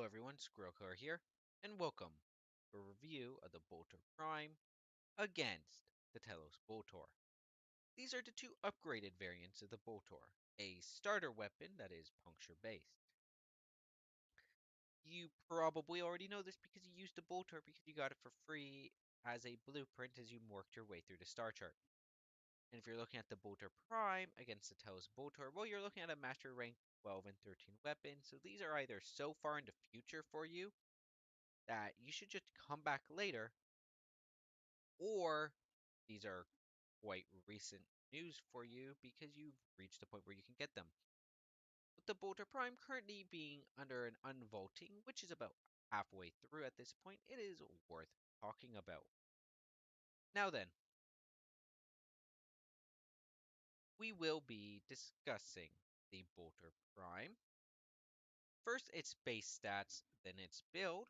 everyone, Squirrelcore here, and welcome to a review of the Boltor Prime against the Telos Boltor. These are the two upgraded variants of the Boltor, a starter weapon that is puncture based. You probably already know this because you used the Boltor because you got it for free as a blueprint as you worked your way through the star chart. And if you're looking at the Boltor Prime against the Telos Boltor, well, you're looking at a master rank 12 and 13 weapon, so these are either so far in the future for you that you should just come back later, or these are quite recent news for you because you've reached the point where you can get them. With the Bolter Prime currently being under an unvaulting, which is about halfway through at this point, it is worth talking about. Now then, we will be discussing the Bolter Prime. First, its base stats, then its build,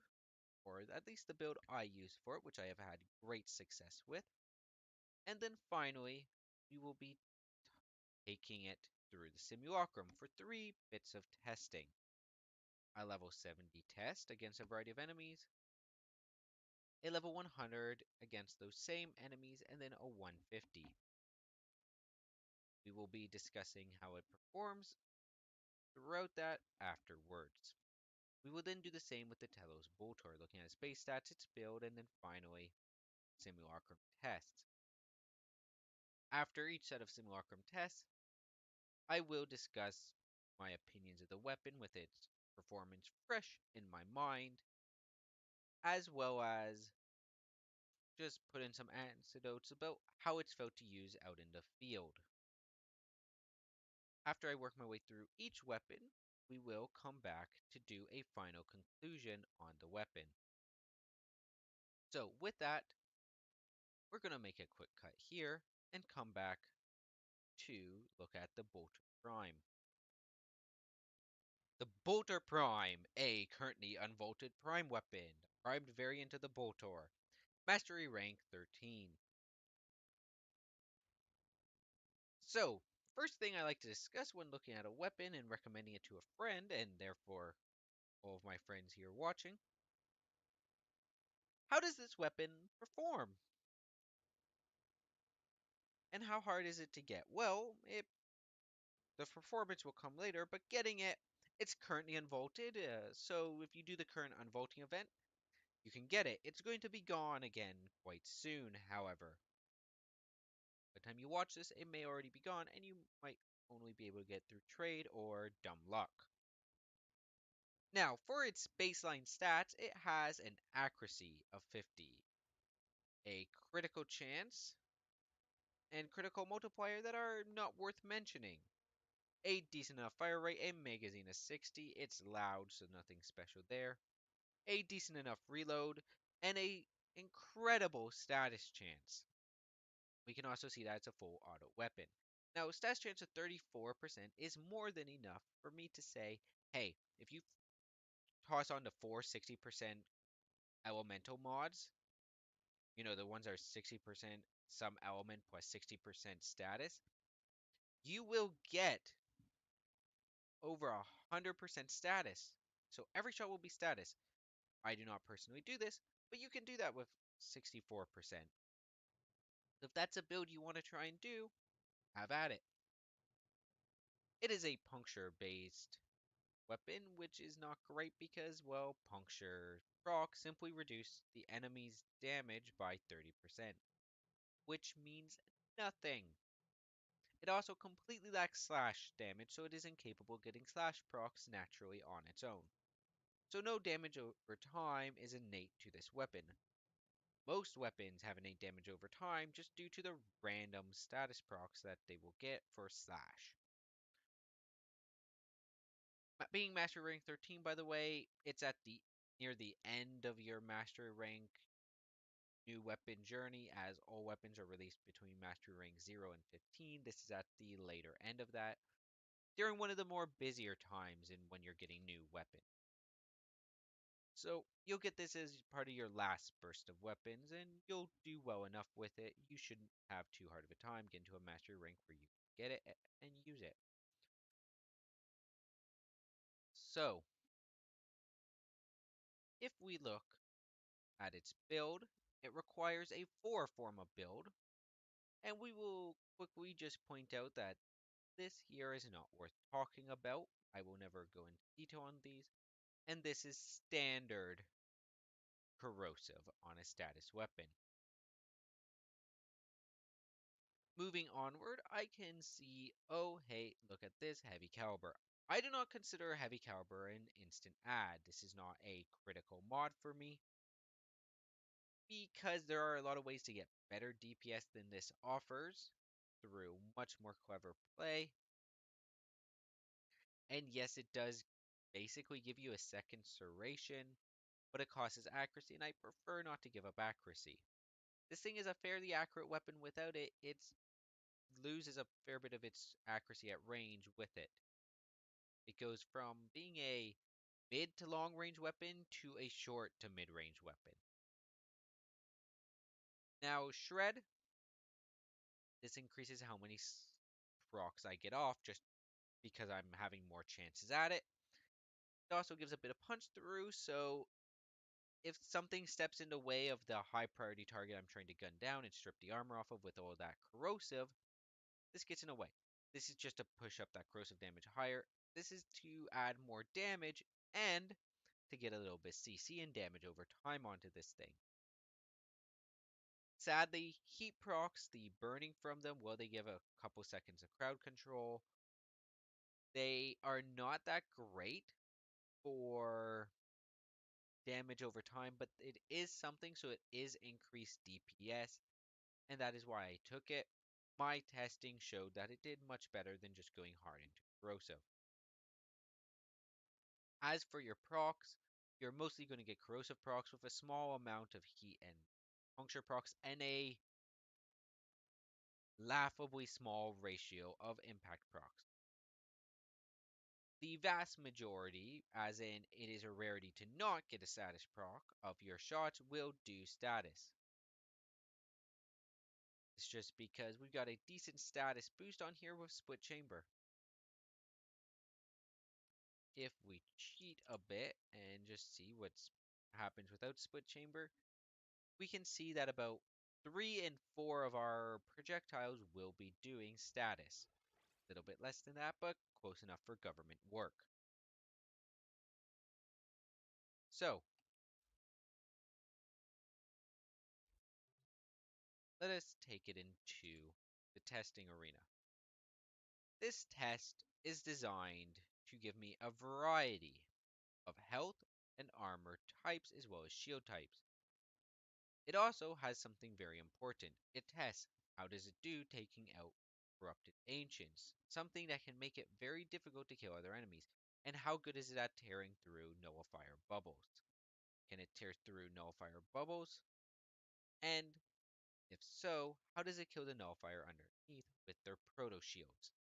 or at least the build I use for it, which I have had great success with. And then finally, we will be taking it through the simulacrum for 3 bits of testing. A level 70 test against a variety of enemies, a level 100 against those same enemies, and then a 150. We will be discussing how it performs throughout that afterwards. We will then do the same with the Telos Boltor, looking at its base stats, its build, and then finally simulacrum tests. After each set of simulacrum tests, I will discuss my opinions of the weapon with its performance fresh in my mind, as well as just put in some anecdotes about how it's felt to use out in the field. After I work my way through each weapon, we will come back to do a final conclusion on the weapon. So with that, we're going to make a quick cut here and come back to look at the Boltor Prime. The Boltor Prime, a currently unvaulted prime weapon, primed variant of the Boltor, mastery rank 13. So, first thing I like to discuss when looking at a weapon and recommending it to a friend, and therefore all of my friends here watching, how does this weapon perform? And how hard is it to get? Well, the performance will come later, but getting it, it's currently unvaulted, so if you do the current unvaulting event, you can get it. It's going to be gone again quite soon, however. By the time you watch this, it may already be gone, and you might only be able to get through trade or dumb luck. Now, for its baseline stats, it has an accuracy of 50, a critical chance, and critical multiplier that are not worth mentioning. A decent enough fire rate, a magazine of 60, it's loud, so nothing special there. A decent enough reload, and a incredible status chance. We can also see that it's a full auto weapon. Now, status chance of 34% is more than enough for me to say, hey, if you toss on the 460% elemental mods, the ones that are 60% some element plus 60% status, you will get over 100% status. So every shot will be status. I do not personally do this, but you can do that with 64%. If that's a build you want to try and do, have at it. It is a puncture based weapon, which is not great because, well, puncture proc simply reduce the enemy's damage by 30%, which means nothing. It also completely lacks slash damage, so it is incapable of getting slash procs naturally on its own. So no damage over time is innate to this weapon. Most weapons have innate damage over time just due to the random status procs that they will get for slash. Being Mastery Rank 13, by the way, it's at the near the end of your Mastery Rank new weapon journey, as all weapons are released between Mastery Rank 0 and 15. This is at the later end of that, during one of the more busier times in when you're getting new weapons. So you'll get this as part of your last burst of weapons, and you'll do well enough with it. You shouldn't have too hard of a time getting to a Mastery Rank where you get it and use it. So, If we look at its build, it requires a 4 form of build, and we will quickly just point out that this here is not worth talking about. I will never go into detail on these, and this is standard corrosive on a status weapon. Moving onward, I can see, oh hey, look at this heavy caliber. I do not consider heavy caliber an instant add. This is not a critical mod for me because there are a lot of ways to get better DPS than this offers through much more clever play. And yes, it does basically give you a second serration, but it costs accuracy, and I prefer not to give up accuracy. This thing is a fairly accurate weapon. Without it, it loses a fair bit of its accuracy at range with it. It goes from being a mid to long range weapon to a short to mid range weapon. Now, Shred, this increases how many procs I get off just because I'm having more chances at it. It also gives a bit of punch through, so if something steps in the way of the high priority target I'm trying to gun down and strip the armor off of with all that corrosive, this gets in the way. This is just to push up that corrosive damage higher. This is to add more damage and to get a little bit CC and damage over time onto this thing. Sadly, heat procs, the burning from them, well, they give a couple seconds of crowd control. They are not that great for damage over time, but it is something, so it is increased DPS, and that is why I took it. My testing showed that it did much better than just going hard into corrosive. As for your procs, you're mostly going to get corrosive procs with a small amount of heat and puncture procs and a laughably small ratio of impact procs. The vast majority, as in it is a rarity to not get a status proc of your shots, will do status. It's just because we've got a decent status boost on here with split chamber. If we cheat a bit and just see what happens without split chamber, we can see that about 3 and 4 of our projectiles will be doing status. A little bit less than that, but close enough for government work. So, let us take it into the testing arena. This test is designed to give me a variety of health and armor types as well as shield types. It also has something very important. It tests how does it do taking out corrupted ancients, something that can make it very difficult to kill other enemies. And how good is it at tearing through nullifier bubbles? Can it tear through nullifier bubbles? And if so, how does it kill the nullifier underneath with their proto shields?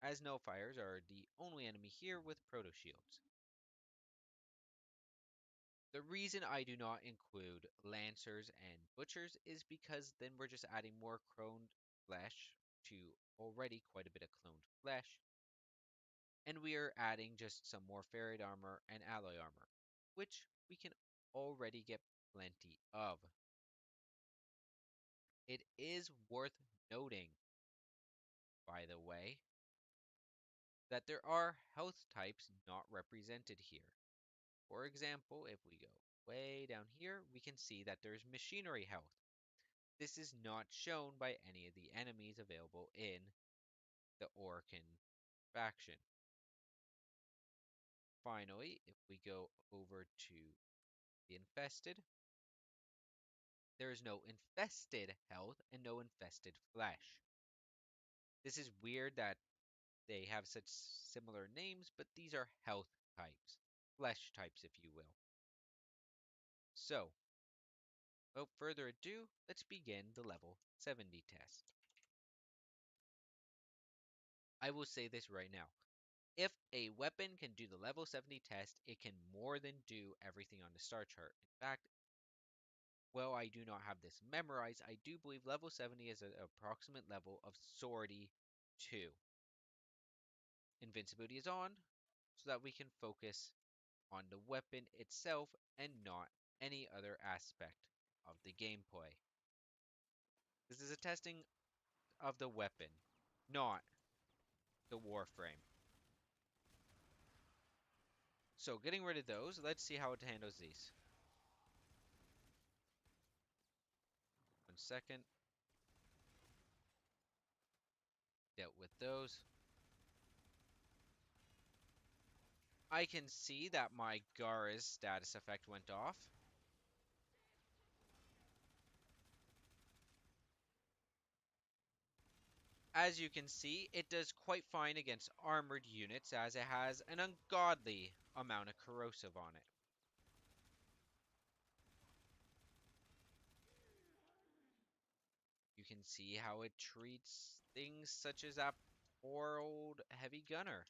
As nullifiers are the only enemy here with proto shields. The reason I do not include Lancers and Butchers is because then we're just adding more cloned flesh to already quite a bit of cloned flesh. And we are adding just some more ferrite armor and alloy armor, which we can already get plenty of. It is worth noting, by the way, that there are health types not represented here. For example, if we go way down here, we can see that there's machinery health. This is not shown by any of the enemies available in the Orcan faction. Finally, if we go over to the Infested, there is no infested health and no infested flesh. This is weird that they have such similar names, but these are health types, flesh types, if you will. So, without further ado, let's begin the level 70 test. I will say this right now. If a weapon can do the level 70 test, it can more than do everything on the star chart. In fact, while I do not have this memorized, I do believe level 70 is an approximate level of Swordy 2. Invincibility is on, so that we can focus on the weapon itself and not any other aspect of the gameplay. This is a testing of the weapon, not the Warframe. So getting rid of those, let's see how it handles these. 1 second. Dealt with those. I can see that my Gara's status effect went off. As you can see, it does quite fine against armored units as it has an ungodly amount of corrosive on it. You can see how it treats things such as that poor old heavy gunner.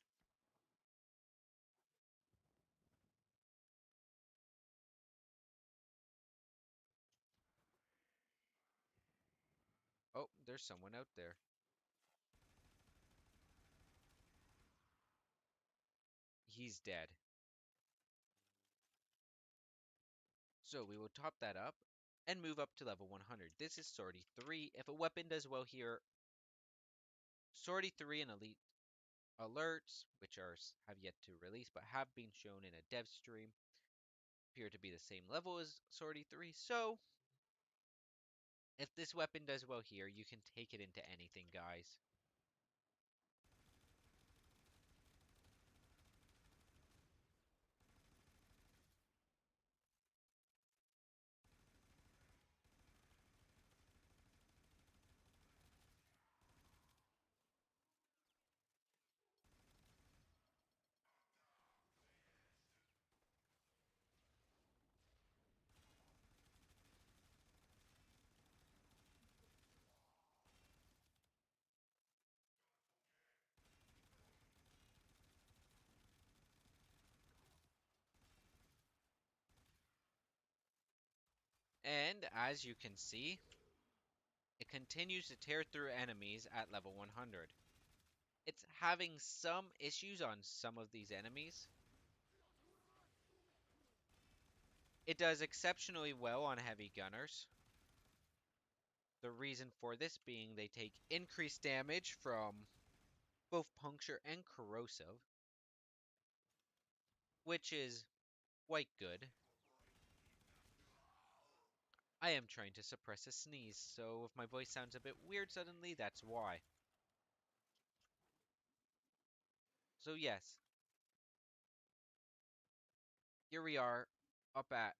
Oh, there's someone out there. He's dead. So we will top that up and move up to level 100. This is Sortie 3. If a weapon does well here, Sortie 3 and Elite alerts, which have yet to release but have been shown in a dev stream, appear to be the same level as Sortie 3. So if this weapon does well here, you can take it into anything, guys. And as you can see, it continues to tear through enemies at level 100. It's having some issues on some of these enemies. It does exceptionally well on heavy gunners. The reason for this being they take increased damage from both puncture and corrosive, which is quite good. I am trying to suppress a sneeze, so if my voice sounds a bit weird suddenly, that's why. So yes, here we are up at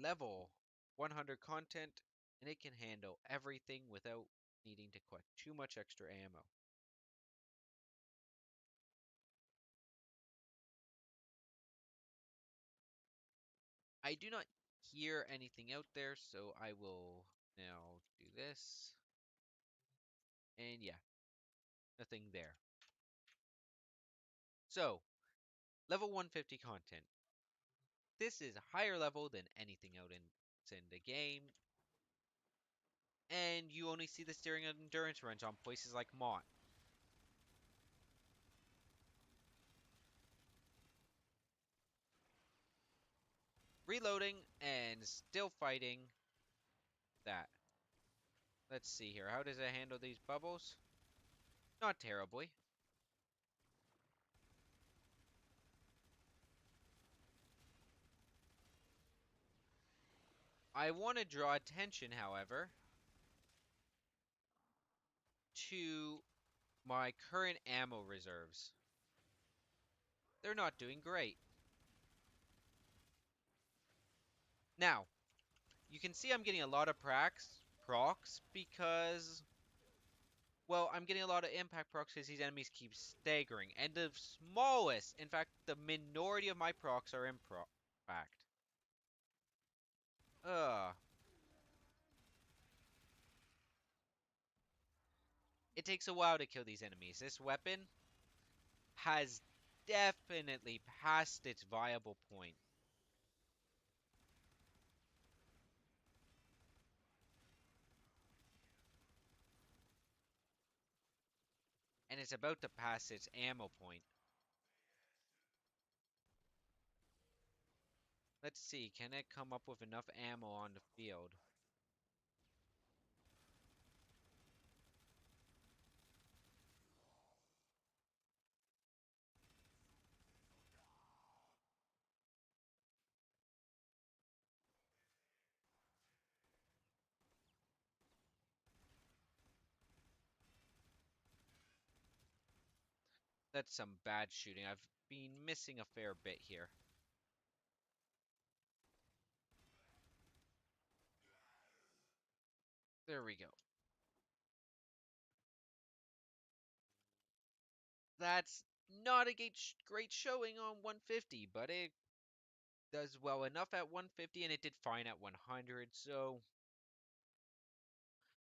level 100 content, and it can handle everything without needing to collect too much extra ammo. I do not hear anything out there, so I will now do this. And yeah, nothing there. So, level 150 content. This is higher level than anything out in the game, and you only see this during endurance runs on places like Mott. Reloading and still fighting that. Let's see here. How does it handle these bubbles? Not terribly. I want to draw attention, however, to my current ammo reserves. They're not doing great. Now, you can see I'm getting a lot of procs because, well, I'm getting a lot of impact procs because these enemies keep staggering. And the smallest, in fact, the minority of my procs are impact. Ugh. It takes a while to kill these enemies. This weapon has definitely passed its viable point. And it's about to pass its ammo point. Let's see, can it come up with enough ammo on the field? That's some bad shooting. I've been missing a fair bit here. There we go. That's not a great showing on 150, but it does well enough at 150 and it did fine at 100. So,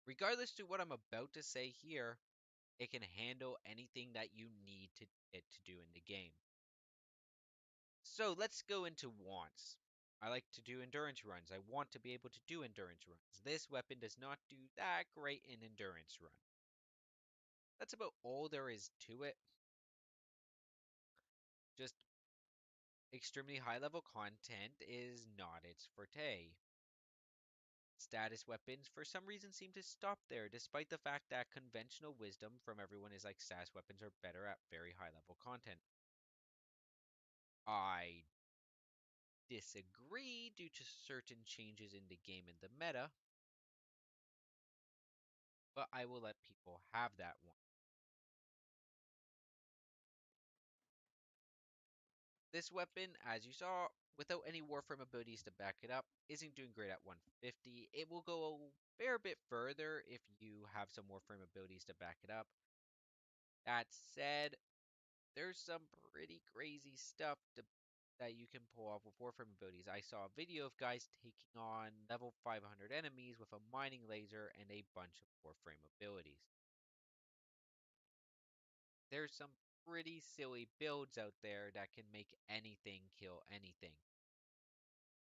regardless to what I'm about to say here, it can handle anything that you need it to do in the game. So, let's go into wants. I like to do endurance runs. I want to be able to do endurance runs. This weapon does not do that great in endurance run. That's about all there is to it. Just extremely high level content is not its forte. Status weapons, for some reason, seem to stop there, despite the fact that conventional wisdom from everyone is like status weapons are better at very high level content. I disagree due to certain changes in the game and the meta, but I will let people have that one. This weapon, as you saw, without any Warframe abilities to back it up, isn't doing great at 150. It will go a fair bit further if you have some Warframe abilities to back it up. That said, there's some pretty crazy stuff that you can pull off with Warframe abilities. I saw a video of guys taking on level 500 enemies with a mining laser and a bunch of Warframe abilities. There's some pretty silly builds out there that can make anything kill anything.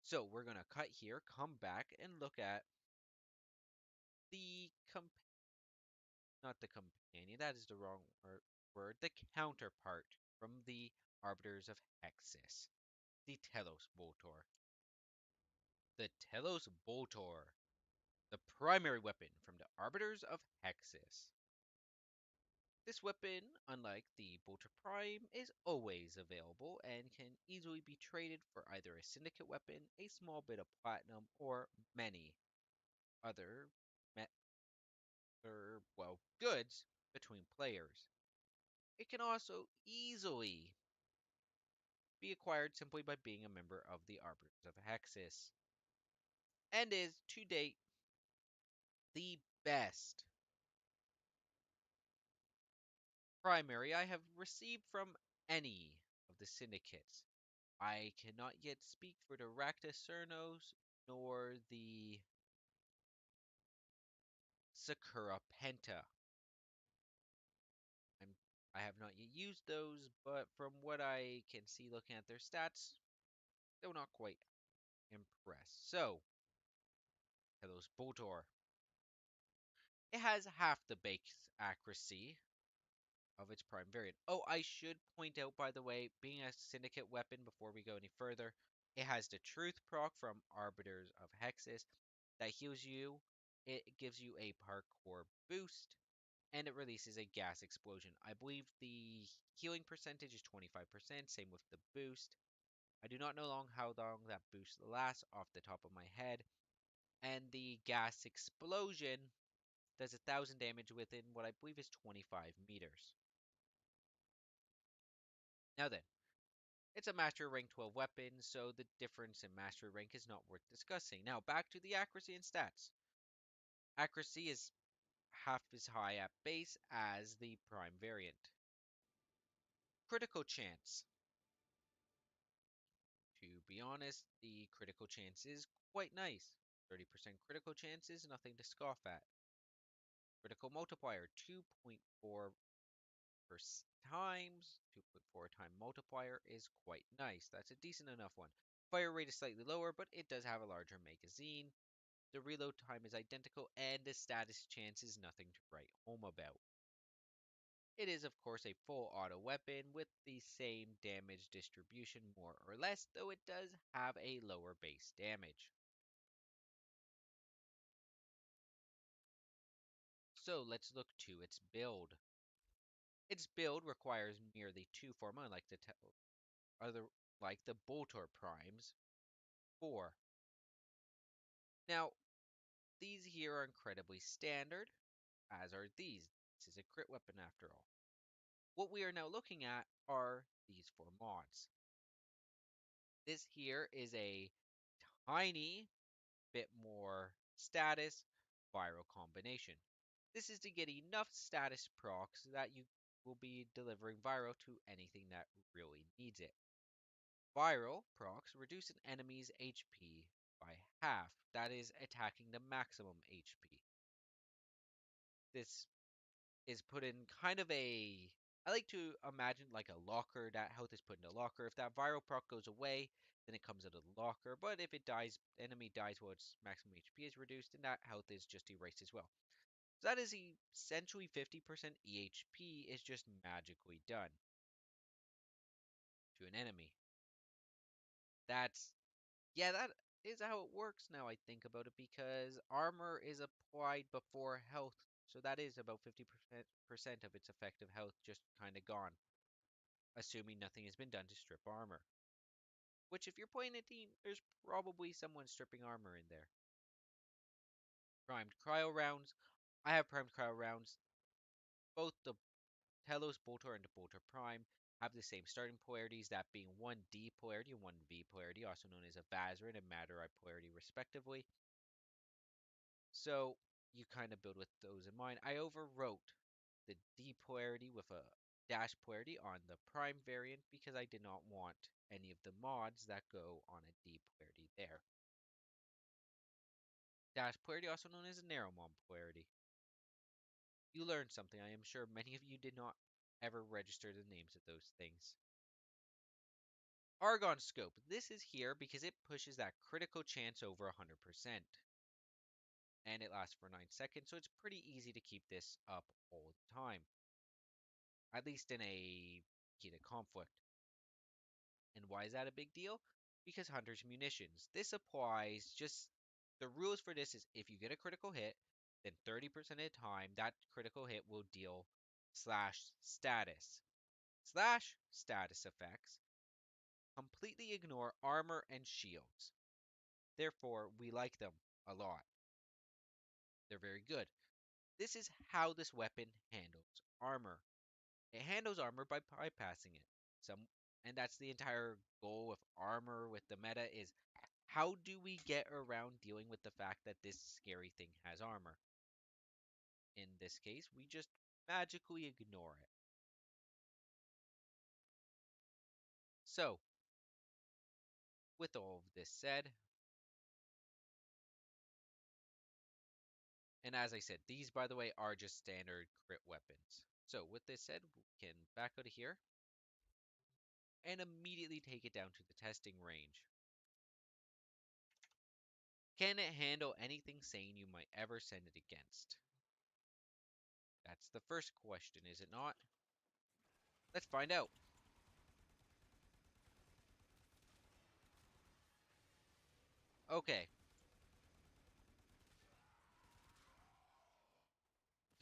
So we're going to cut here, come back, and look at the not the companion, that is the wrong word, the counterpart from the Arbiters of Hexis, the Telos Boltor. The Telos Boltor, the primary weapon from the Arbiters of Hexis. This weapon, unlike the Boltor Prime, is always available and can easily be traded for either a syndicate weapon, a small bit of platinum, or many other goods between players. It can also easily be acquired simply by being a member of the Arbiters of Hexis, and is, to date, the best primary I have received from any of the syndicates. I cannot yet speak for the Racta Cernos nor the Sakura Penta. I'm, I have not yet used those, but from what I can see looking at their stats, they're not quite impressed. So, Telos Boltor. It has half the base accuracy of its prime variant. Oh, I should point out, by the way, being a syndicate weapon before we go any further, it has the truth proc from Arbiters of Hexis that heals you. It gives you a parkour boost, and it releases a gas explosion. I believe the healing percentage is 25%, same with the boost. I do not know how long that boost lasts off the top of my head, and the gas explosion does 1,000 damage within what I believe is 25 meters. Now then, it's a Mastery Rank 12 weapon, so the difference in Mastery Rank is not worth discussing. Now, back to the accuracy and stats. Accuracy is half as high at base as the Prime variant. Critical chance. To be honest, the critical chance is quite nice. 30% critical chance is nothing to scoff at. Critical multiplier, 2.4 times. 2.4 time multiplier is quite nice. That's a decent enough one. Fire rate is slightly lower, but it does have a larger magazine. The reload time is identical, and the status chance is nothing to write home about. It is, of course, a full auto weapon with the same damage distribution, more or less, though it does have a lower base damage. So let's look to its build. Its build requires merely two formula, other like the Boltor Primes. 4. Now, these here are incredibly standard, as are these. This is a crit weapon after all. What we are now looking at are these four mods. This here is a tiny bit more status viral combination. This is to get enough status procs that you will be delivering viral to anything that really needs it. Viral procs reduce an enemy's HP by half, that is, attacking the maximum HP. This is put in kind of a. I like to imagine like a locker. That health is put in a locker. If that viral proc goes away, then it comes out of the locker. But if it dies, the enemy dies while its maximum HP is reduced, then that health is just erased as well. So that is essentially 50% EHP is just magically done to an enemy. That's that is how it works now I think about it because armor is applied before health. So that is about 50% of its effective health just kind of gone, assuming nothing has been done to strip armor. Which, if you're playing a team, there's probably someone stripping armor in there. Primed cryo rounds. I have primed cryo rounds. Both the Telos Boltor and the Boltor Prime have the same starting polarities, that being 1D polarity and 1V polarity, also known as a Vazarin and Maturite polarity, respectively. So you kind of build with those in mind. I overwrote the D polarity with a dash polarity on the Prime variant because I did not want any of the mods that go on a D polarity there. Dash polarity, also known as a narrow mod polarity. You learned something. I am sure many of you did not ever register the names of those things. Argon Scope. This is here because it pushes that critical chance over 100%. And it lasts for 9 seconds, so it's pretty easy to keep this up all the time. At least in a heated conflict. And why is that a big deal? Because Hunter's Munitions. This applies just. The rules for this is if you get a critical hit, then 30% of the time that critical hit will deal slash status. Slash status effects completely ignore armor and shields. Therefore, we like them a lot. They're very good. This is how this weapon handles armor. It handles armor by bypassing it. Some and that's the entire goal of armor with the meta is how do we get around dealing with the fact that this scary thing has armor? In this case, we just magically ignore it. So, with all of this said, and as I said, these by the way are just standard crit weapons. So with this said, we can back out of here and immediately take it down to the testing range. Can it handle anything sane you might ever send it against? That's the first question, is it not? Let's find out. Okay,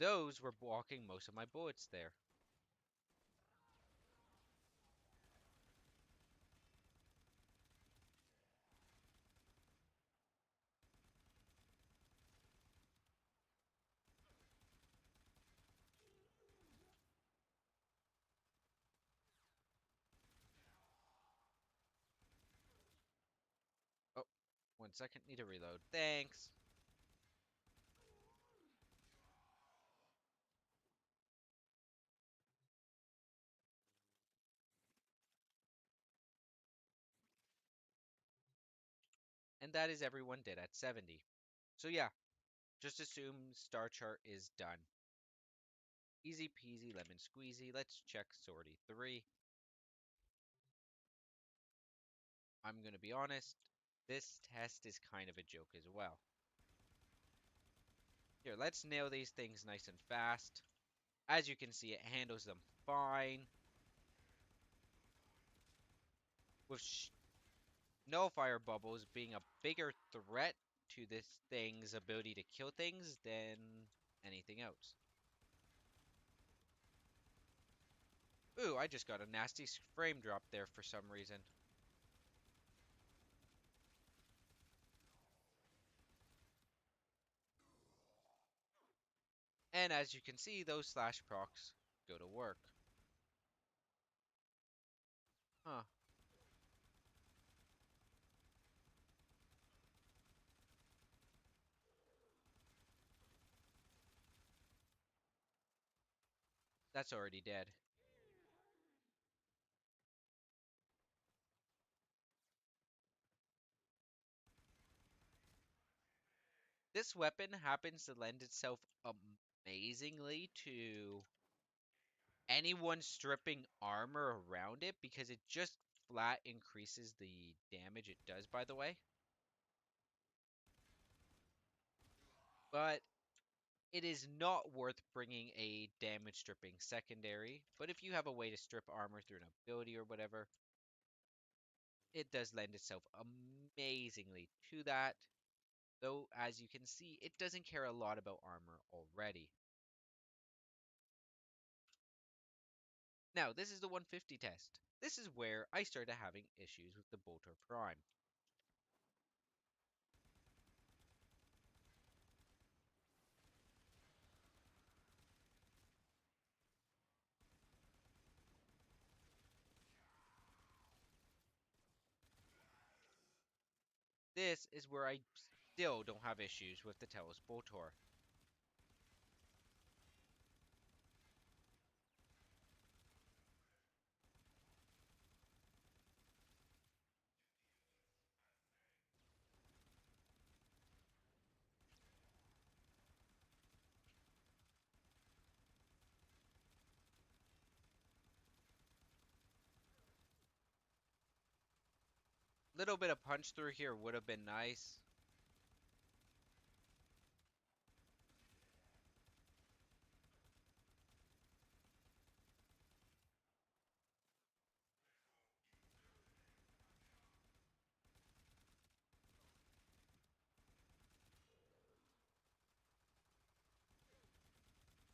those were blocking most of my bullets there. Oh, 1 second, need to reload. Thanks. And that is everyone dead at 70. So yeah, just assume star chart is done. Easy peasy lemon squeezy. Let's check sortie 3. I'm gonna be honest, this test is kind of a joke as well. Here, let's nail these things nice and fast. As you can see, it handles them fine. With no fire bubbles being a bigger threat to this thing's ability to kill things than anything else. Ooh, I just got a nasty frame drop there for some reason. And as you can see, those slash procs go to work. Huh, that's already dead. This weapon happens to lend itself amazingly to anyone stripping armor around it because it just flat increases the damage it does, by the way. But it is not worth bringing a damage stripping secondary. But if you have a way to strip armor through an ability or whatever, it does lend itself amazingly to that. Though, as you can see, it doesn't care a lot about armor already. Now, this is the 150 test. This is where I started having issues with the Boltor Prime. This is where I still don't have issues with the Telos Boltor. Little bit of punch through here would have been nice.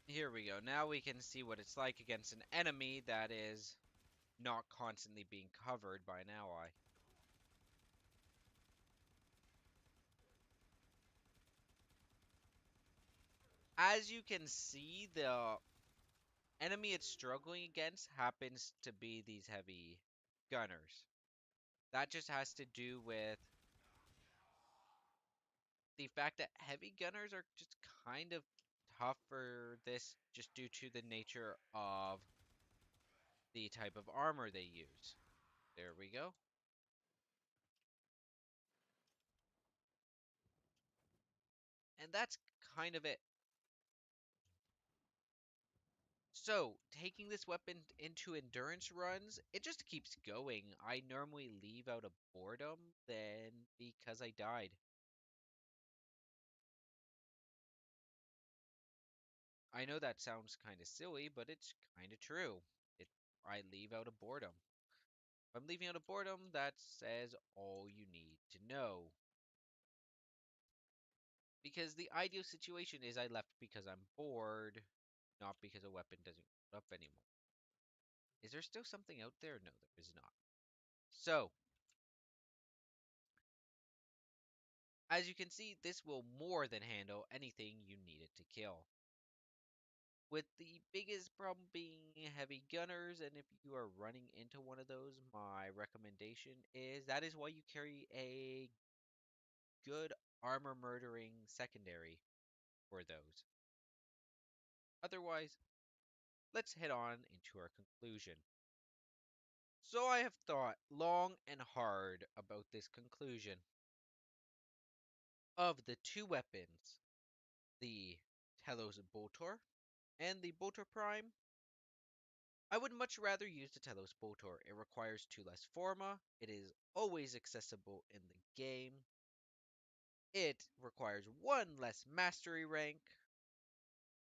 Here we go. Now we can see what it's like against an enemy that is not constantly being covered by an ally. As you can see, the enemy it's struggling against happens to be these heavy gunners. That just has to do with the fact that heavy gunners are just kind of tough for this just due to the nature of the type of armor they use. There we go. And that's kind of it. So, taking this weapon into endurance runs, it just keeps going. I normally leave out of boredom than because I died. I know that sounds kind of silly, but it's kind of true. It I leave out of boredom. If I'm leaving out of boredom, that says all you need to know. Because the ideal situation is I left because I'm bored, not because a weapon doesn't put up anymore. Is there still something out there? No, there is not. So, as you can see, this will more than handle anything you need it to kill. With the biggest problem being heavy gunners, and if you are running into one of those, my recommendation is that is why you carry a good armor murdering secondary for those. Otherwise, let's head on into our conclusion. So I have thought long and hard about this conclusion. Of the two weapons, the Telos Boltor and the Boltor Prime, I would much rather use the Telos Boltor. It requires 2 less Forma, it is always accessible in the game, it requires 1 less Mastery rank,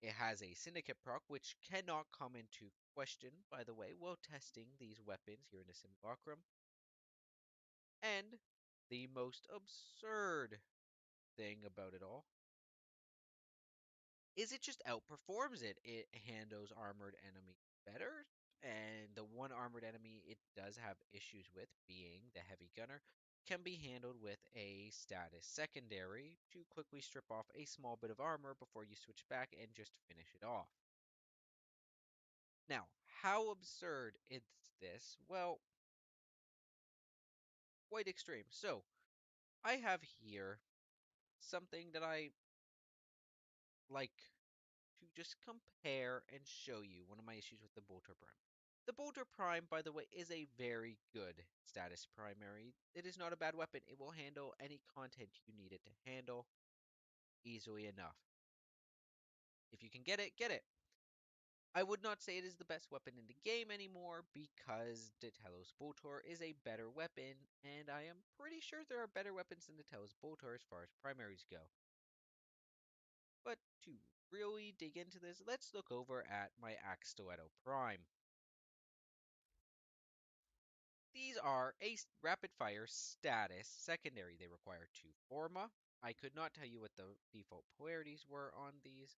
It has a Syndicate proc, which cannot come into question, by the way, while testing these weapons here in the Simulacrum. And the most absurd thing about it all is it just outperforms it. It handles armored enemies better, and the one armored enemy it does have issues with, being the heavy gunner, can be handled with a status secondary to quickly strip off a small bit of armor before you switch back and just finish it off. Now, how absurd is this? Well, quite extreme. So, I have here something that I like to just compare and show you one of my issues with the Boltor Prime. The Boltor Prime, by the way, is a very good status primary. It is not a bad weapon. It will handle any content you need it to handle easily enough. If you can get it, get it. I would not say it is the best weapon in the game anymore because the Telos Boltor is a better weapon, and I am pretty sure there are better weapons than the Telos Boltor as far as primaries go. But to really dig into this, let's look over at my Axe Stiletto Prime. These are a rapid fire status secondary. They require 2 forma. I could not tell you what the default polarities were on these,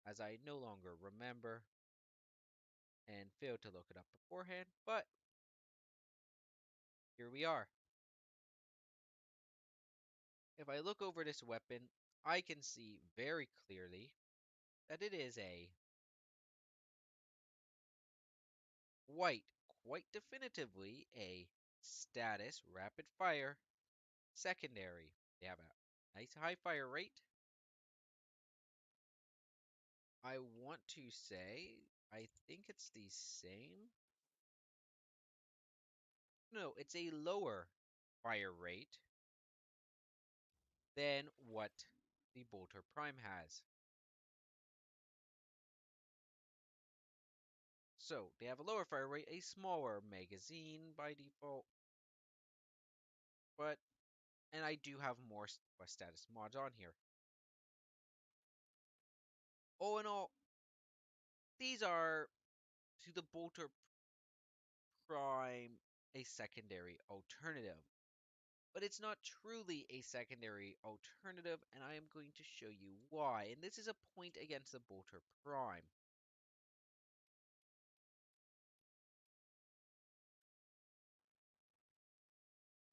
as I no longer remember and failed to look it up beforehand, but here we are. If I look over this weapon, I can see very clearly that it is a quite definitively a status rapid fire secondary. They have a nice high fire rate. I want to say, I think it's the same. No, it's a lower fire rate than what the Bolter Prime has. So they have a lower fire rate, a smaller magazine by default, but and I do have more status mods on here. All in all, these are to the Bolter Prime a secondary alternative. But it's not truly a secondary alternative, and I am going to show you why. And this is a point against the Bolter Prime.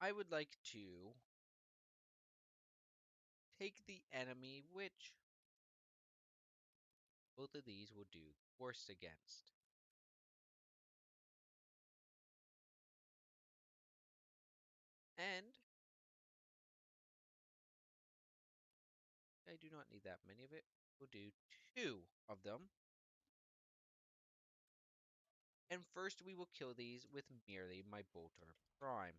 I would like to take the enemy, which both of these will do worse against. And I do not need that many of it. We'll do 2 of them. And first we will kill these with merely my Bolter Prime.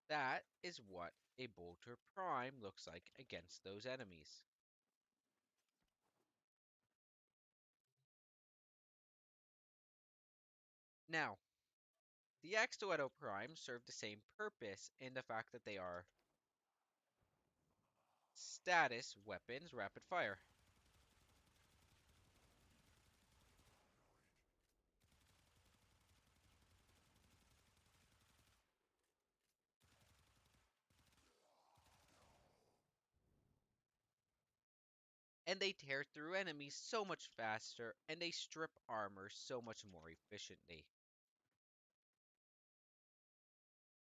That is what a Bolter Prime looks like against those enemies. Now, the Axtoeto Prime serve the same purpose in the fact that they are status weapons, rapid fire. And they tear through enemies so much faster, and they strip armor so much more efficiently.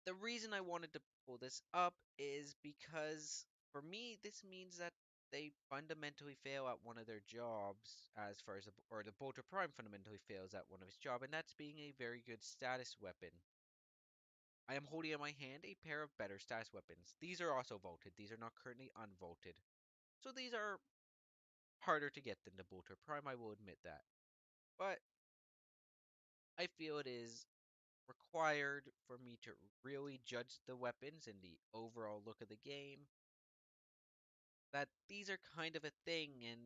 The reason I wanted to pull this up is because, for me, this means that they fundamentally fail at one of their jobs as far as, or the Bolter Prime fundamentally fails at one of its job, and that's being a very good status weapon. I am holding in my hand a pair of better status weapons. These are also vaulted. These are not currently unvaulted. So these are harder to get than the Bolter Prime, I will admit that. But I feel it is required for me to really judge the weapons and the overall look of the game. that these are kind of a thing, and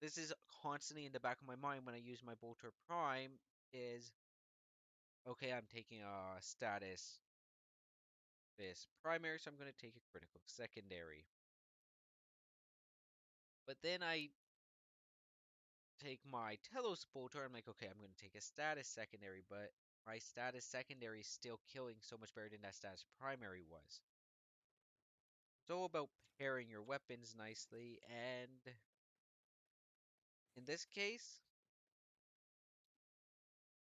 this is constantly in the back of my mind when I use my Boltor Prime is, okay, I'm taking a status this primary, so I'm going to take a critical secondary. But then I take my Telos Boltor, I'm like, okay, I'm going to take a status secondary, but my status secondary is still killing so much better than that status primary was. So about pairing your weapons nicely, and in this case,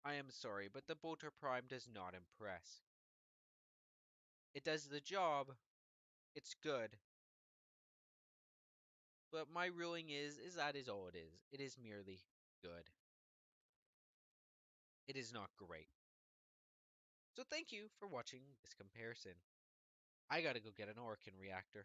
I am sorry, but the Bolter Prime does not impress. It does the job, it's good, but my ruling is that is all it is. It is merely good. It is not great. So thank you for watching this comparison. I gotta go get an Orkin reactor.